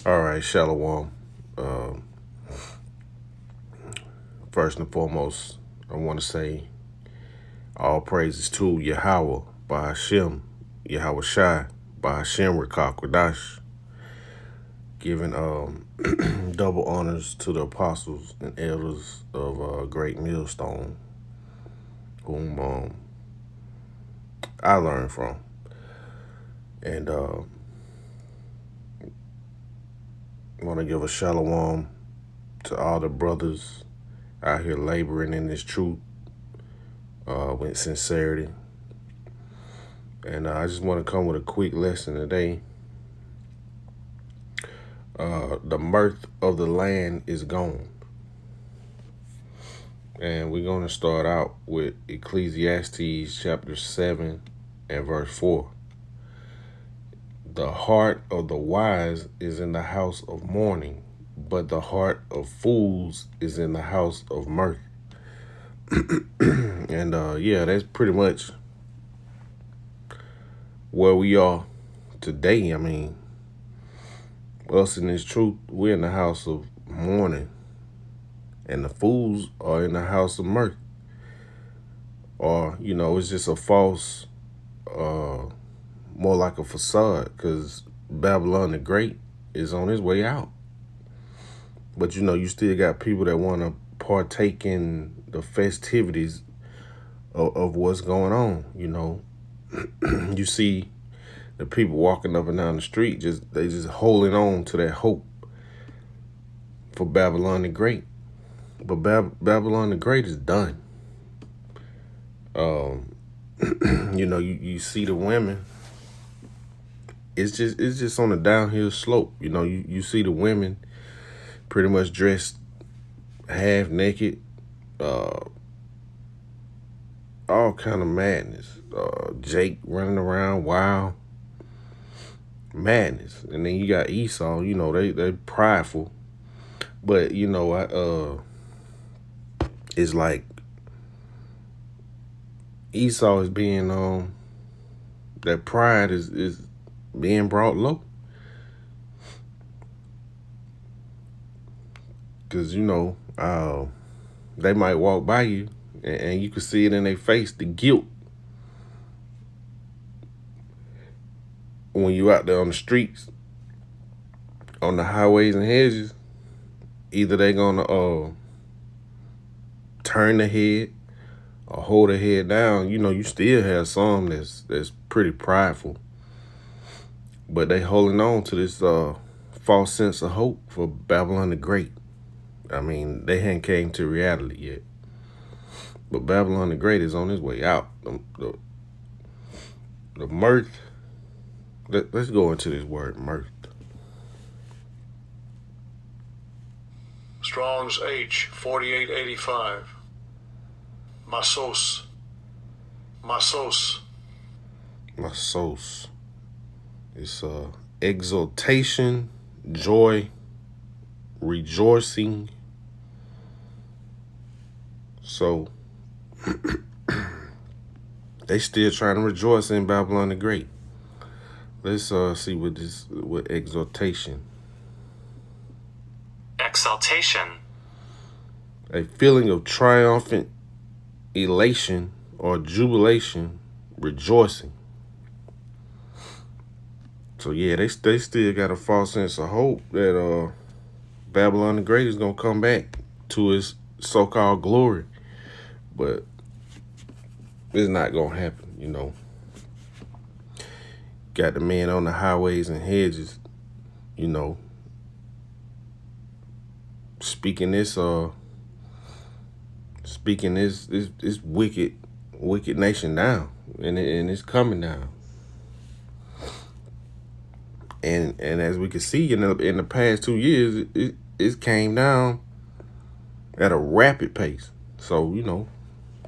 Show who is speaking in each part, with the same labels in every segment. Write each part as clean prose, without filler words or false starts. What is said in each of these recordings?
Speaker 1: All right, Shalom. Um, First and foremost, I want to say all praises to Yahweh, by Hashem, Yahweh Shai, by Hashem Rakakwadash, giving double honors to the apostles and elders of Great Millstone, whom I learned from. And want to give a shalom to all the brothers out here laboring in this truth with sincerity. And I just want to come with a quick lesson today. The mirth of the land is gone. And we're going to start out with Ecclesiastes chapter 7 and verse 4. The heart of the wise is in the house of mourning, but the heart of fools is in the house of mirth. And yeah, that's pretty much where we are today. I mean, us in this truth, we're in the house of mourning, and the fools are in the house of mirth. Or, it's just a false, more like a facade, because Babylon the Great is on his way out. But, you still got people that want to partake in the festivities of what's going on, You see the people walking up and down the street, they just holding on to that hope for Babylon the Great. But Babylon the Great is done. You see the women. It's just on a downhill slope. You see the women pretty much dressed half naked, all kind of madness. Jake running around wild, madness. And then you got Esau. They prideful, but it's like Esau is being that pride is being brought low. Because, they might walk by you and you can see it in their face, the guilt. When you out there on the streets, on the highways and hedges, either they gonna turn their head or hold their head down. You still have some that's pretty prideful, but they holding on to this false sense of hope for Babylon the Great. I mean, they hadn't came to reality yet. But Babylon the Great is on his way out. The mirth. Let's go into this word, mirth.
Speaker 2: Strong's H 4885. Masos.
Speaker 1: It's exultation, joy, rejoicing. So they still trying to rejoice in Babylon the Great. Let's see what exaltation.
Speaker 3: Exaltation.
Speaker 1: A feeling of triumphant elation or jubilation, rejoicing. So yeah, they still got a false sense of hope that Babylon the Great is gonna come back to its so-called glory, but it's not gonna happen. Got the men on the highways and hedges, speaking this wicked nation down, and it's coming down. And as we can see in the past 2 years, it came down at a rapid pace. So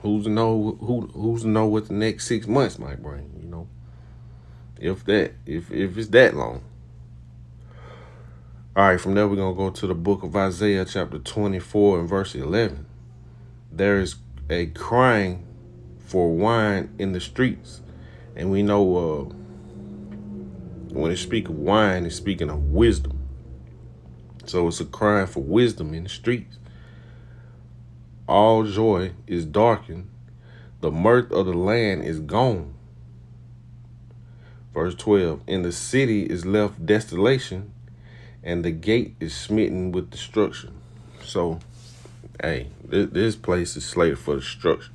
Speaker 1: who's to know what the next 6 months might bring? If it's that long. All right, from there we're gonna go to the book of Isaiah, chapter 24 and verse 11. There is a crying for wine in the streets, and we know when it speaks of wine, it's speaking of wisdom. So it's a crying for wisdom in the streets. All joy is darkened. The mirth of the land is gone. Verse 12, in the city is left desolation, and the gate is smitten with destruction. So, hey, this place is slated for destruction.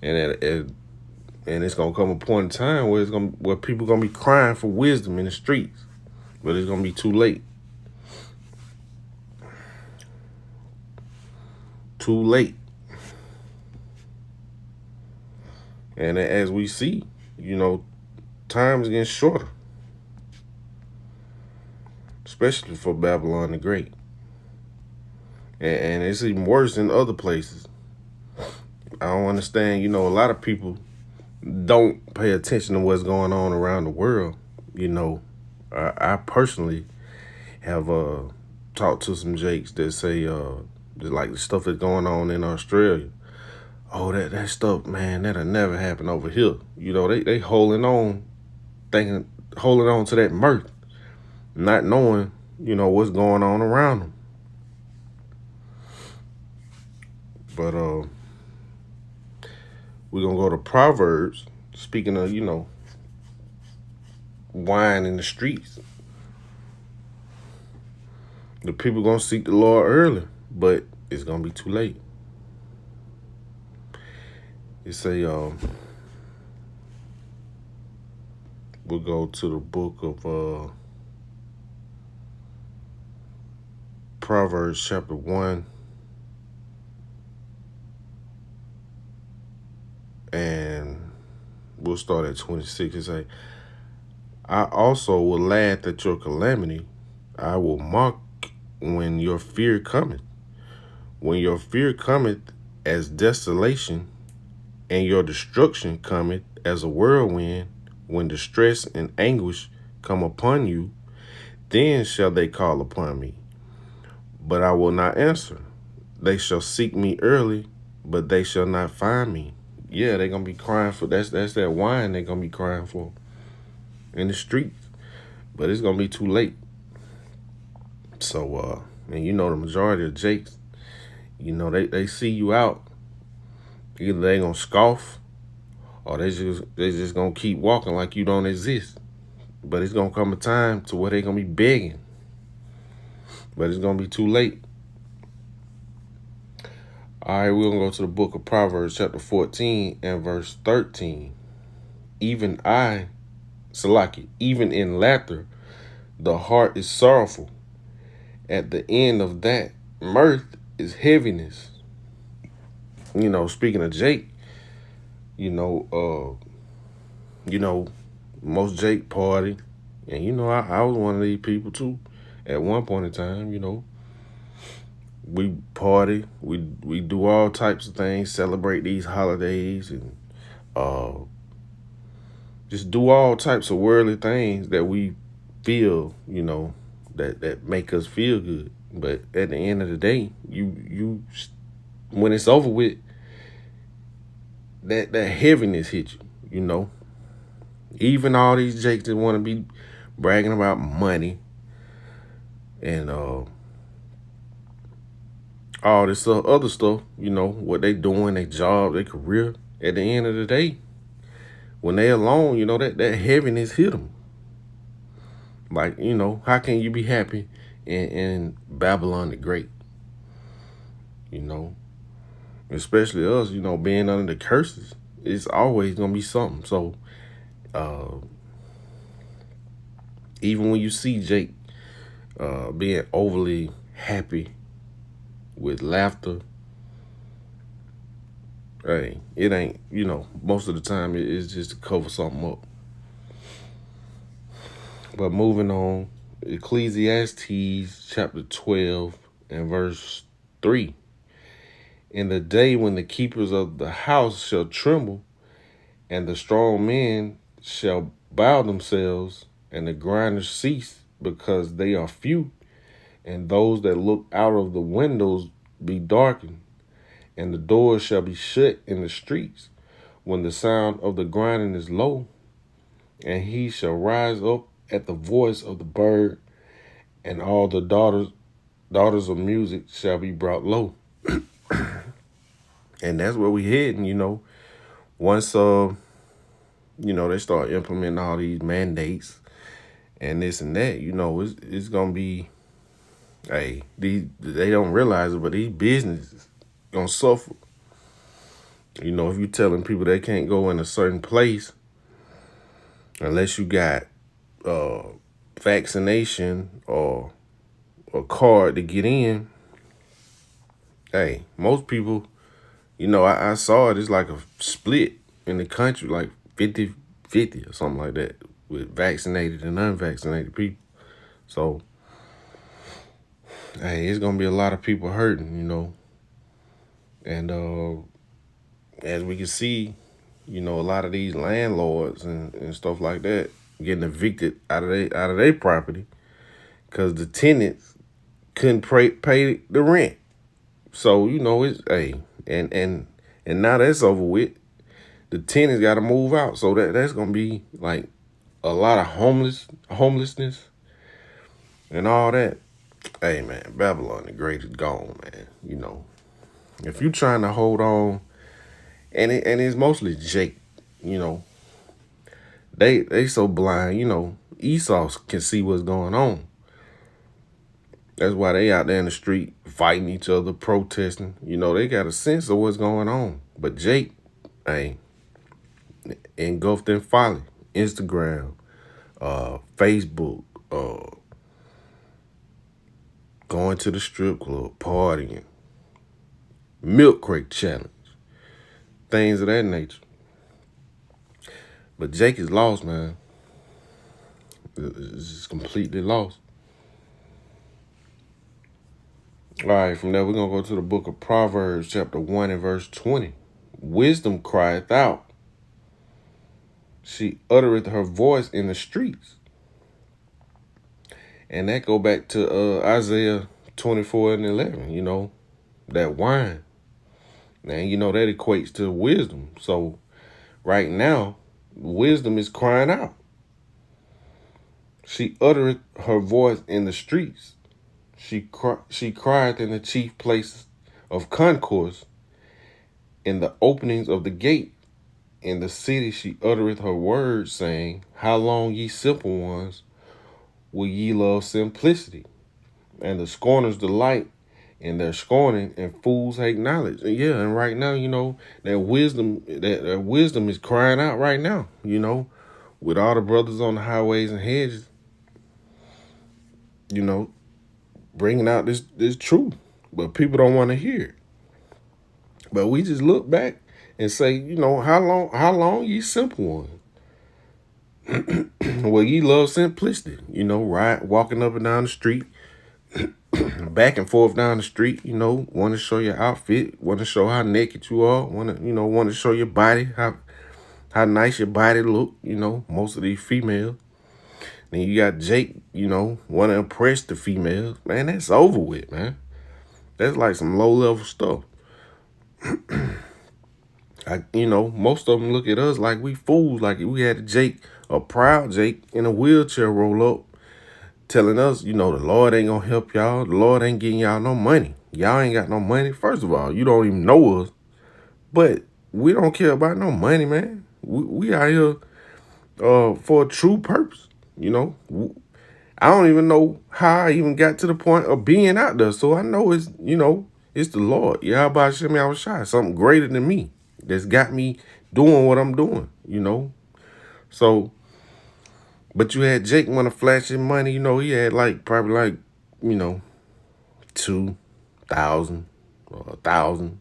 Speaker 1: And it's gonna come a point in time where people gonna be crying for wisdom in the streets, but it's gonna be too late. Too late. And as we see, time is getting shorter, especially for Babylon the Great. And it's even worse in other places. I don't understand, a lot of people don't pay attention to what's going on around the world. I personally have talked to some jakes that say like the stuff that's going on in Australia. Oh, that stuff, man, that'll never happen over here. They holding on to that mirth, not knowing, what's going on around them. But we're going to go to Proverbs, speaking of, wine in the streets. The people going to seek the Lord early, but it's going to be too late. It's we'll go to the book of Proverbs chapter 1. And we'll start at 26. It say, I also will laugh at your calamity. I will mock when your fear cometh. When your fear cometh as desolation, and your destruction cometh as a whirlwind, when distress and anguish come upon you, then shall they call upon me, but I will not answer. They shall seek me early, but they shall not find me. Yeah, they're going to be crying for, that's that wine they're going to be crying for in the streets, but it's going to be too late. So, and the majority of jakes, they see you out, either they going to scoff, or they just going to keep walking like you don't exist. But it's going to come a time to where they're going to be begging, but it's going to be too late. All right, we're going to go to the book of Proverbs chapter 14 and verse 13. Even in laughter, the heart is sorrowful. At the end of that, mirth is heaviness. Speaking of Jake, most Jake party. And, I was one of these people too. At one point in time, we party, we do all types of things, celebrate these holidays, and just do all types of worldly things that we feel, that make us feel good. But at the end of the day, you when it's over with, that heaviness hit you, Even all these jakes that want to be bragging about money and all this other stuff, what they doing, their job, their career. At the end of the day, when they alone, that heaviness hit them. Like, how can you be happy in Babylon the Great? Especially us, being under the curses, it's always going to be something. So, even when you see Jake being overly happy with laughter, hey, it ain't, most of the time it's just to cover something up. But moving on, Ecclesiastes chapter 12 and verse 3. In the day when the keepers of the house shall tremble, and the strong men shall bow themselves, and the grinders cease, because they are few, and those that look out of the windows be darkened, and the doors shall be shut in the streets, when the sound of the grinding is low, and he shall rise up at the voice of the bird, and all the daughters of music shall be brought low. And that's where we heading, Once they start implementing all these mandates and this and that, it's gonna be, hey, they don't realize it, but these businesses gonna suffer. If you telling people they can't go in a certain place unless you got vaccination or a card to get in, hey, most people, I saw it, it's like a split in the country, like 50-50 or something like that, with vaccinated and unvaccinated people. So, hey, it's gonna be a lot of people hurting, and as we can see, a lot of these landlords and stuff like that getting evicted out of their property because the tenants couldn't pay the rent. So it's, hey, and now that's over with. The tenants got to move out, so that's gonna be like a lot of homelessness and all that. Hey man, Babylon the Great is gone, man. If you trying to hold on, and it's mostly Jake, they so blind, Esau can see what's going on. That's why they out there in the street fighting each other, protesting. They got a sense of what's going on. But Jake, hey, engulfed in folly. Instagram, Facebook, going to the strip club, partying, milk crate challenge, things of that nature. But Jake is lost, man. It's just completely lost. All right, from there, we're going to go to the book of Proverbs, chapter 1 and verse 20. Wisdom crieth out. She uttereth her voice in the streets. And that go back to Isaiah 24 and 11, that wine. And, that equates to wisdom. So right now, wisdom is crying out. She uttereth her voice in the streets. She crieth in the chief places of concourse, in the openings of the gate. In the city she uttereth her words, saying, How long, ye simple ones, will ye love simplicity? And the scorners delight in their scorning, and fools hate knowledge. And right now, that wisdom is crying out right now, with all the brothers on the highways and hedges, bringing out this truth. But people don't want to hear it. But we just look back and say, how long, ye simple ones? Well, ye love simplicity, walking up and down the street, back and forth down the street, want to show your outfit, want to show how naked you are, want to show your body, how nice your body look, most of these females. Then you got Jake, want to impress the females. Man, that's over with, man. That's like some low-level stuff. Most of them look at us like we fools, like we had a proud Jake in a wheelchair roll up, telling us, the Lord ain't gonna help y'all. The Lord ain't getting y'all no money. Y'all ain't got no money. First of all, you don't even know us, but we don't care about no money, man. We out here for a true purpose, I don't even know how I even got to the point of being out there. So I know it's the Lord. Yahweh Shem Yahushai, something greater than me that's got me doing what I'm doing, So, but you had Jake want to flash his money, he had probably 2,000 or 1,000,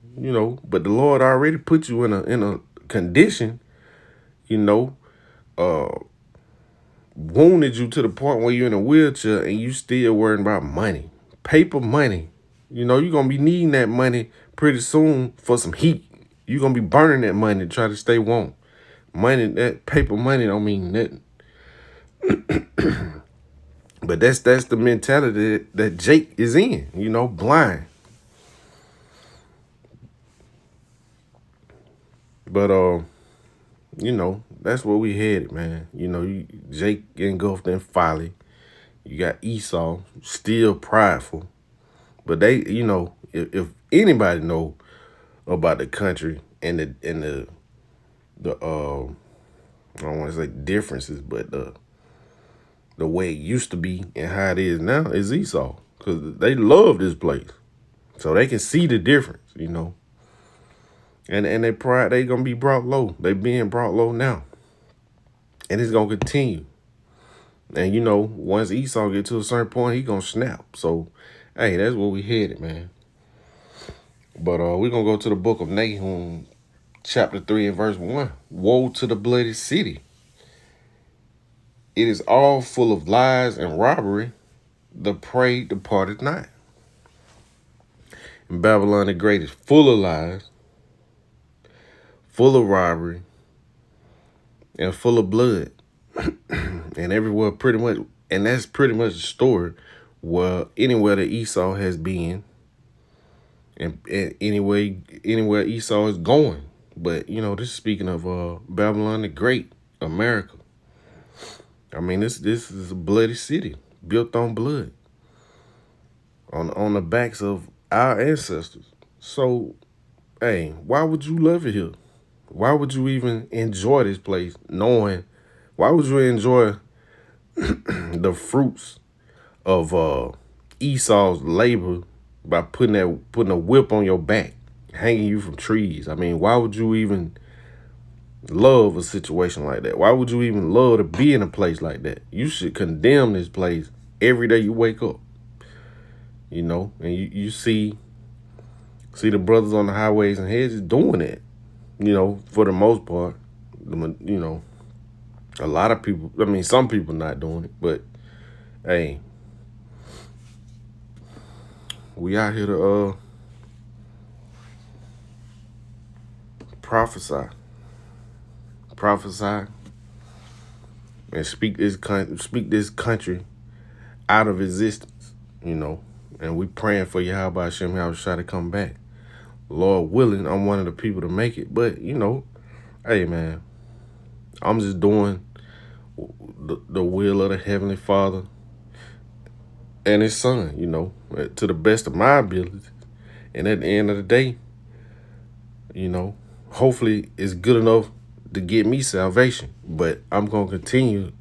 Speaker 1: but the Lord already put you in a condition, wounded you to the point where you're in a wheelchair and you still worrying about money, paper money. You're going to be needing that money pretty soon for some heat. You're going to be burning that money to try to stay warm. Money, that paper money don't mean nothing. But that's the mentality that Jake is in, blind. But, that's where we headed, man. Jake engulfed in folly. You got Esau, still prideful. But they, if anybody know about the country and the I don't want to say differences, but the way it used to be and how it is now is Esau, because they love this place, so they can see the difference, and their pride, they gonna be brought low. They being brought low now, and it's gonna continue. And once Esau get to a certain point, he gonna snap. So, hey, that's where we headed, man. But we're gonna go to the book of Nahum, chapter 3 and verse 1. Woe to the bloody city! It is all full of lies and robbery. The prey departed not. And Babylon the Great is full of lies, full of robbery, and full of blood. And everywhere pretty much, and that's pretty much the story where anywhere that Esau has been, and anywhere Esau is going. But this is speaking of Babylon the Great, America. I mean, this is a bloody city built on blood, on the backs of our ancestors. So, hey, why would you love it here? Why would you even enjoy this place, knowing? Why would you enjoy the fruits of Esau's labor by putting a whip on your back, hanging you from trees? I mean, why would you even love a situation like that? Why would you even love to be in a place like that? You should condemn this place every day you wake up. And you see the brothers on the highways and hedges doing it. For the most part, a lot of people, I mean, some people not doing it, but hey, we out here to prophesy and speak this country out of existence, and we praying for Yahweh Hashem Yahushua to come back. Lord willing, I'm one of the people to make it, but hey man, I'm just doing the will of the Heavenly Father and His Son, to the best of my abilities. And at the end of the day, hopefully it's good enough to get me salvation. But I'm going to continue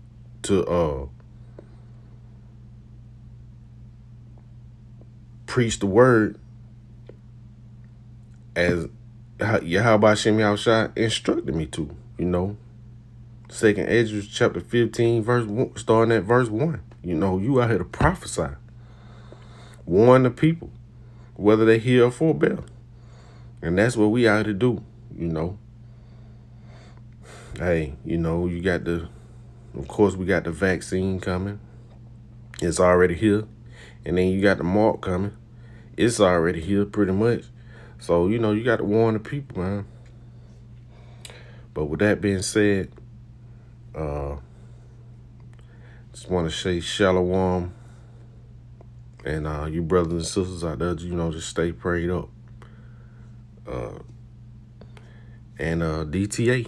Speaker 1: to preach the word as Yahweh Hashem Yahushua instructed me to, Second Ezra chapter 15, verse 1, starting at verse 1. You out here to prophesy. Warn the people, whether they hear or forbear. And that's what we out here to do, Hey, you got of course, we got the vaccine coming. It's already here. And then you got the mark coming. It's already here pretty much. So, you got to warn the people, man. But with that being said, just want to say shalom. And you brothers and sisters out there, just stay prayed up. And DTA.